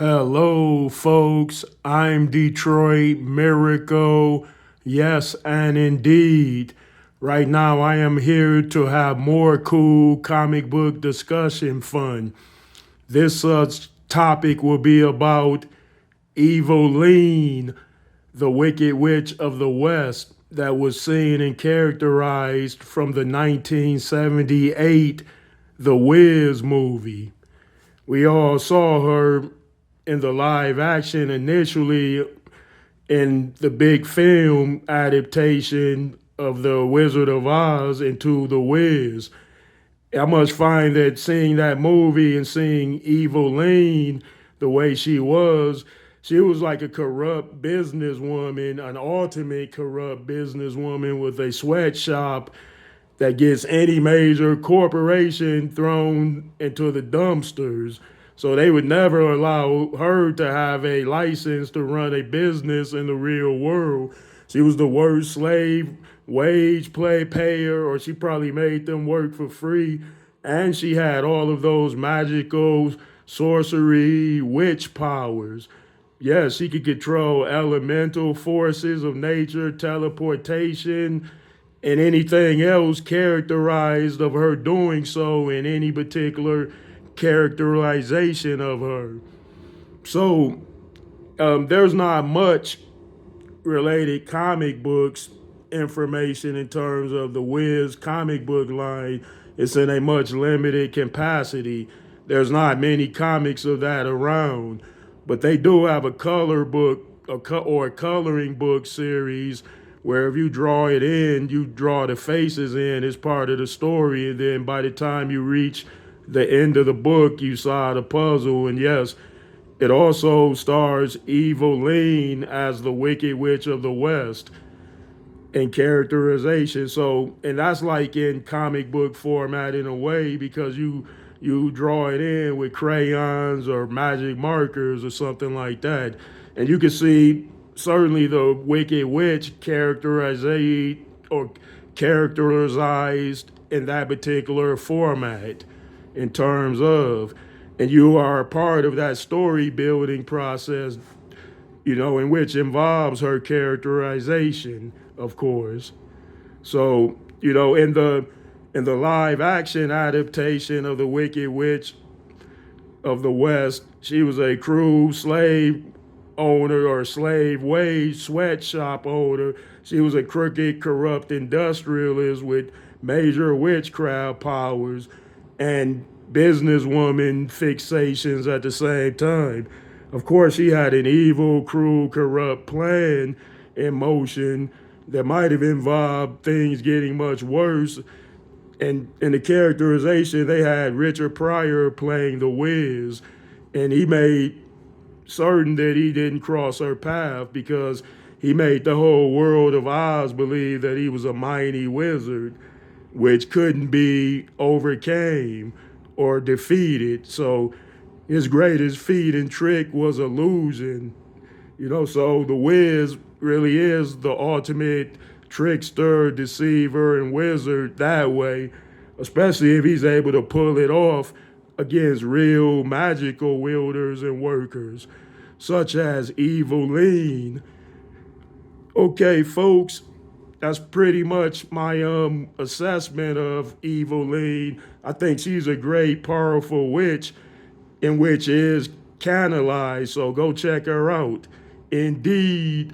Hello, folks. I'm Detroit Miracle. Yes, and indeed. Right now, I am here to have more cool comic book discussion fun. This topic will be about Evillene, the Wicked Witch of the West, that was seen and characterized from the 1978 The Wiz movie. We all saw her in the live action initially in the big film adaptation of The Wizard of Oz into The Wiz. I must find that seeing that movie and seeing Evillene the way she was like a corrupt businesswoman, an ultimate corrupt businesswoman with a sweatshop that gets any major corporation thrown into the dumpsters. So they would never allow her to have a license to run a business in the real world. She was the worst slave wage play payer, or she probably made them work for free. And she had all of those magical sorcery witch powers. Yes, she could control elemental forces of nature, teleportation, and anything else characterized of her doing so in any particular characterization of her. So there's not much related comic books information in terms of the Wiz comic book line. It's in a much limited capacity. There's not many comics of that around, but they do have a color book or a coloring book series where if you draw it in, you draw the faces in as part of the story, and then by the time you reach the end of the book, you solve the puzzle. And yes, it also stars Evillene as the Wicked Witch of the West in characterization. So, and that's like in comic book format in a way because you draw it in with crayons or magic markers or something like that, and you can see certainly the Wicked Witch characterized in that particular format in terms of, and you are a part of that story building process, in which involves her characterization, of course. So, in the live action adaptation of the Wicked Witch of the West, she was a cruel slave owner or slave wage sweatshop owner. She was a crooked, corrupt industrialist with major witchcraft powers and businesswoman fixations at the same time. Of course, she had an evil, cruel, corrupt plan in motion that might have involved things getting much worse. And in the characterization, they had Richard Pryor playing the Wiz, and he made certain that he didn't cross her path because he made the whole world of Oz believe that he was a mighty wizard, which couldn't be overcame or defeated. So his greatest feat and trick was illusion. So the Wiz really is the ultimate trickster, deceiver, and wizard that way, especially if he's able to pull it off against real magical wielders and workers, such as Evillene. Okay, folks, that's pretty much my assessment of Evillene. I think she's a great, powerful witch, in which is canalized. So go check her out. Indeed.